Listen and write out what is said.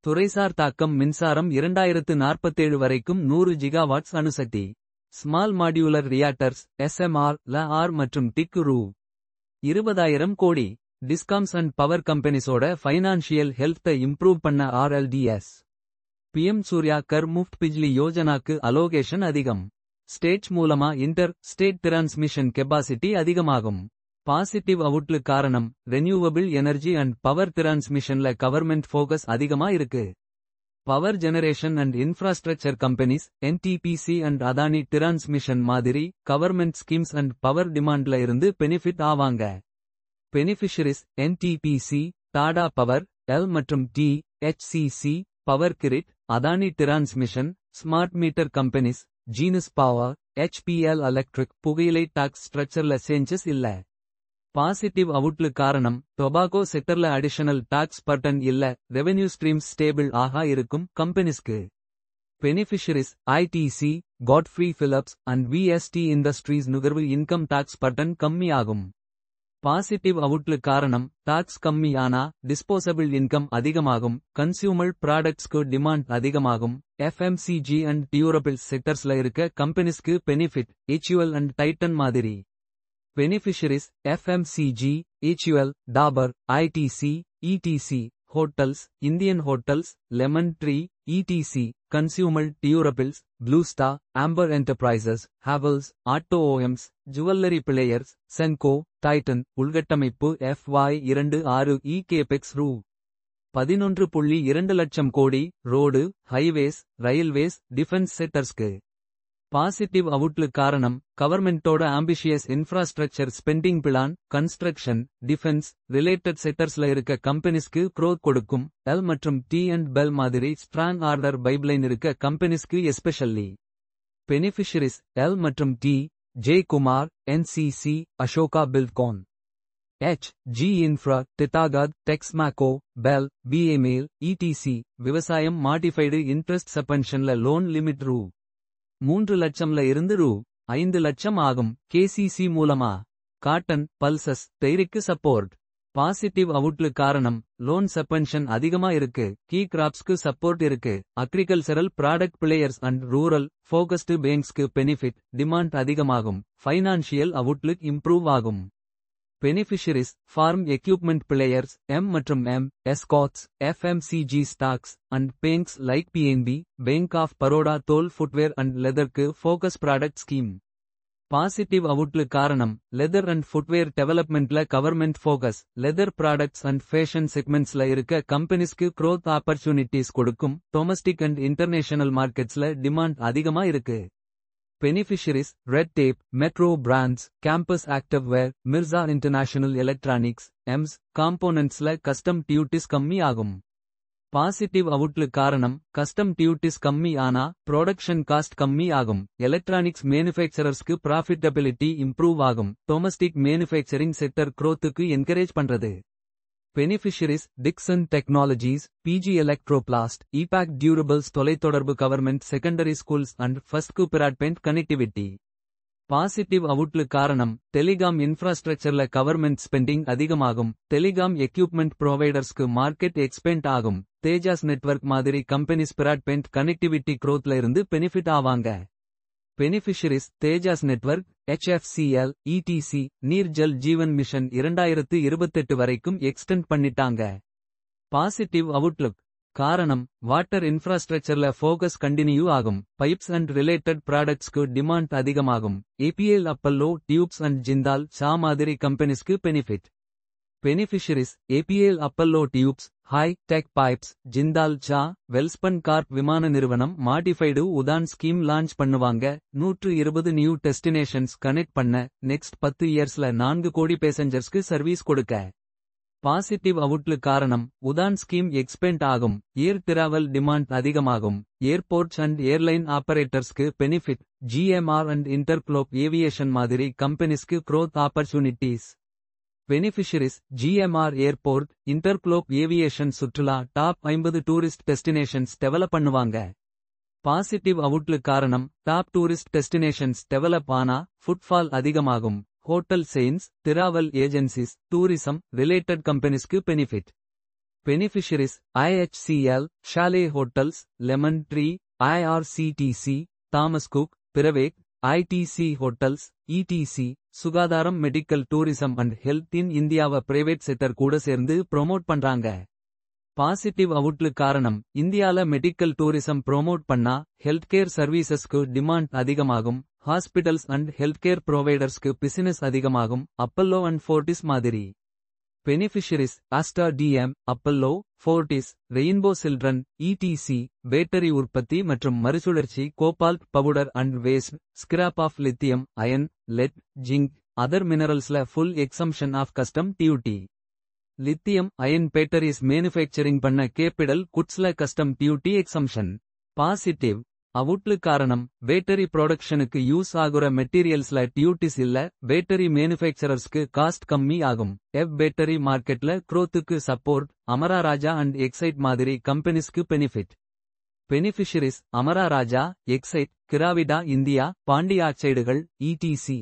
துறைசார் தாக்கம் மின்சாரம் 2047 வரைக்கும் 100 ஜிகாவாட்ஸ் அணுசக்தி. ஸ்மால் மாடியுலர் ரியாக்டர்ஸ் SMR ல ஆர் மற்றும் டிக் ரூ. 20,000 கோடி. டிஸ்காம்ஸ் அண்ட் பவர் கம்பெனிஸோட ஃபைனான்ஷியல் ஹெல்த்தை இம்ப்ரூவ் பண்ண RLDS. PM சூர்யா கர் முஃப்ட் பிஜ்லி யோஜனாக்கு அலோகேஷன் அதிகம். ஸ்டேட் மூலமா இன்டர் ஸ்டேட் டிரான்ஸ்மிஷன் கெபாசிட்டி அதிகமாகும். பாசிட்டிவ் அவுட்லுக் காரணம் ரெனியூவபிள் எனர்ஜி அண்ட் பவர் டிரான்ஸ்மிஷன்ல கவர்மெண்ட் ஃபோகஸ் அதிகமா இருக்கு. Power generation and infrastructure companies NTPC and Adani transmission மாதிரி கவர்மெண்ட் ஸ்கீம்ஸ் அண்ட் பவர் டிமாண்ட்ல இருந்து பெனிஃபிட் ஆவாங்க. Beneficiaries NTPC, Tata power, L மற்றும் THCC, power grid, Adani transmission, smart meter companies, Genus power, HPL electric. புகையிலை tax ஸ்ட்ரக்சர்ல changes இல்ல. பாசிட்டிவ் அவுட்லுக் காரணம் tobacco செக்டர்ல அடிஷனல் டாக்ஸ் பர்டன் இல்ல. ரெவென்யூ ஸ்ட்ரீம்ஸ் ஸ்டேபிள் ஆகா இருக்கும் கம்பெனிஸ்க்கு. Beneficiaries ITC, Godfrey Phillips and VST industries. நுகர்வு இன்கம் டாக்ஸ் பர்டன் கம்மி ஆகும். பாசிட்டிவ் அவுட்லுக் காரணம் டாக்ஸ் கம்மி ஆனா டிஸ்போசபிள் இன்கம் அதிகமாகும். கன்சியூமர் ப்ராடக்ட்ஸ்க்கு டிமாண்ட் அதிகமாகும். FMCG அண்ட் டியூரபிள்ஸ் செக்டர்ஸ்ல இருக்க கம்பெனிஸ்க்கு பெனிஃபிட். HUL அண்ட் டைட்டன் மாதிரி. Beneficiaries FMCG, HUL, Dabur, ITC, ETC, hotels, Indian hotels, Lemon Tree, ETC, consumer durables, Blue Star, Amber Enterprises, Havells, auto OEMs, jewellery players, Senco, Titan. உள்கட்டமைப்பு FY26 capex ரூ. 11.2 லட்சம் crore. Road, highways, railways, defence செக்டர்ஸ்க்கு. Positive outlook காரணம் கவர்மெண்டோட ambitious infrastructure spending plan. Construction, defence related செக்டர்ஸ்ல இருக்க கம்பெனிஸ்க்கு growth கொடுக்கும். எல் மற்றும் T&Bell மாதிரி ஸ்ட்ராங் ஆர்டர் பைப்லைன் இருக்க கம்பெனிஸ்க்கு எஸ்பெஷல்லி. பெனிஃபிஷரிஸ் எல் மற்றும் J Kumar, NCC, Ashoka Buildcon, G infra, Titagarh, Texmaco, BHEL, BAML, ETC. விவசாயம் மாடிஃபைடு இன்ட்ரெஸ்ட் சஸ்பென்ஷன்ல லோன் லிமிட் ரூ. 3 லட்சம்ல இருந்து ரூ. 5 லட்சம் ஆகும். KCC மூலமா. காட்டன், பல்சஸ், டெய்ரிக்கு சப்போர்ட். பாசிட்டிவ் அவுட்லுக் காரணம் லோன் சஸ்பென்ஷன் அதிகமா இருக்கு. கீ கிராப்ஸ்க்கு சப்போர்ட் இருக்கு. Agricultural product players and rural focused பேங்க்ஸ்க்கு பெனிஃபிட். டிமாண்ட் அதிகமாகும். ஃபைனான்ஷியல் அவுட்லுக் இம்ப்ரூவ் ஆகும். Beneficiaries farm equipment players M மற்றும் M, Escorts, FMCG stocks and banks like PNB, bank of Baroda. தோல், ஃபுட்வேர் அண்ட் லெதர்க்கு focus product scheme. Positive outlook காரணம் leather and footwear டெவலப்மெண்ட்ல government focus. Leather products and fashion செக்மெண்ட்ஸ்ல இருக்க கம்பெனிஸ்க்கு growth opportunities கொடுக்கும். Domestic and international மார்க்கெட்ஸ்ல demand அதிகமா இருக்கு. Beneficiaries Red Tape, Metro brands, Campus Activewear, Mirza international electronics, EMS. காம்போனன்ட்ஸ்ல கஸ்டம் டியூட்டிஸ் கம்மி ஆகும். பாசிட்டிவ் அவுட்லுக் காரணம் கஸ்டம் டியூட்டிஸ் கம்மி ஆனா ப்ரொடக்ஷன் காஸ்ட் கம்மி ஆகும். எலக்ட்ரானிக்ஸ் மேனுஃபேக்சரர்ஸ்க்கு ப்ராஃபிட்டபிலிட்டி இம்ப்ரூவ் ஆகும். டொமஸ்டிக் மேனுஃபேக்சரிங் செக்டர் க்ரோத்துக்கு என்கரேஜ் பண்றது. Beneficiaries Dixon technologies, PG Electroplast, Epack durables. தொலைத்தொடர்பு கவர்மெண்ட் செகண்டரி ஸ்கூல்ஸ் அண்ட் ஃபர்ஸ்ட்க்கு பிராட்பேண்ட் கனெக்டிவிட்டி. பாசிட்டிவ் அவுட்லுக் காரணம் டெலிகாம் இன்ஃப்ராஸ்ட்ரக்சர்ல கவர்மெண்ட் ஸ்பெண்டிங் அதிகமாகும். டெலிகாம் எக்யூப்மெண்ட் ப்ரொவைடர்ஸ்க்கு மார்க்கெட் எக்ஸ்பேண்ட் ஆகும். தேஜாஸ் நெட்வொர்க் மாதிரி கம்பெனிஸ் பிராட்பேண்ட் கனெக்டிவிட்டி க்ரோத்ல இருந்து பெனிஃபிட் ஆவாங்க. Beneficiaries Tejas network, HFCL, ETC. நீர் Jal Jeevan mission 2028 வரைக்கும் எக்ஸ்டெண்ட் பண்ணிட்டாங்க. பாசிட்டிவ் அவுட்லுக் காரணம் வாட்டர் இன்ஃப்ராஸ்ட்ரக்சர்ல ஃபோகஸ் கண்டினியூ ஆகும். பைப்ஸ் அண்ட் ரிலேட்டட் ப்ராடக்ட்ஸ்க்கு டிமாண்ட் அதிகமாகும். APL Apollo tubes and Jindal Saw மாதிரி கம்பெனிஸ்க்கு benefit. Beneficiaries APL Apollo tubes, high tech pipes, Jindal Saw. Welspun corp விமான நிறுவனம் மாடிஃபைடு உதான் ஸ்கீம் லான்ச் பண்ணுவாங்க. 120 நியூ டெஸ்டினேஷன்ஸ் கனெக்ட் பண்ண. நெக்ஸ்ட் 10 இயர்ஸ்ல 4 கோடி பேசஞ்சர்ஸ்க்கு சர்வீஸ் கொடுக்க. பாசிட்டிவ் அவுட்லுக் காரணம் உதான் ஸ்கீம் எக்ஸ்பேண்ட் ஆகும். ஏர் டிராவல் டிமாண்ட் அதிகமாகும். ஏர்போர்ட்ஸ் அண்ட் ஏர்லைன் ஆபரேட்டர்ஸ்க்கு benefit. GMR and InterGlobe Aviation மாதிரி கம்பெனிஸ்க்கு growth opportunities. Beneficiaries GMR airport, InterGlobe Aviation. சுற்றுலா டாப் 50 டூரிஸ்ட் டெஸ்டினேஷன்ஸ் டெவலப் பண்ணுவாங்க. பாசிட்டிவ் அவுட்லுக் காரணம் டாப் டூரிஸ்ட் டெஸ்டினேஷன்ஸ் டெவலப் ஆனா ஃபுட்ஃபால் அதிகமாகும். Hotel chains, travel agencies, tourism related கம்பெனிஸ்க்கு benefit. Beneficiaries: IHCL, Chalet Hotels, Lemon Tree, IRCTC, Thomas Cook, Piravek, ITC Hotels, ETC. சுகாதாரம் medical tourism and health in இந்தியாவ private sector கூட சேர்ந்து promote பண்றாங்க. Positive outlook காரணம்: இந்தியால medical tourism promote பண்ணா healthcare சர்வீசஸ்க்கு டிமாண்ட் அதிகமாகும். ஹாஸ்பிடல்ஸ் அண்ட் ஹெல்த்கேர் ப்ரொவைடர்ஸ்க்கு பிசினஸ் அதிகமாகும். அப்பல்லோ அண்ட் ஃபோர்டிஸ் மாதிரி. Beneficiaries: Aster DM, Apollo, Fortis, Rainbow Children, ETC. Battery உற்பத்தி மற்றும் மறுசுழற்சி: cobalt powder and waste, scrap of lithium, ion, lead, zinc, other மினரல்ஸ்ல full exemption of custom duty. Lithium ion batteries manufacturing பண்ண capital குட்ஸ்ல custom duty exemption. Positive outlook காரணம்: battery ப்ரொடக்ஷனுக்கு use ஆகுற மெட்டீரியல்ஸ்ல டியூட்டிஸ் இல்ல. பேட்டரி மேனுஃபேக்சரர்ஸ்க்கு காஸ்ட் கம்மி ஆகும். பேட்டரி மார்க்கெட்ல க்ரோத்துக்கு support. Amara Raja and Exide மாதிரி கம்பெனிஸ்க்கு benefit. Beneficiaries: Amara Raja, Exide, Gravita India, Pondy ஆக்சைடுகள், இடிசி.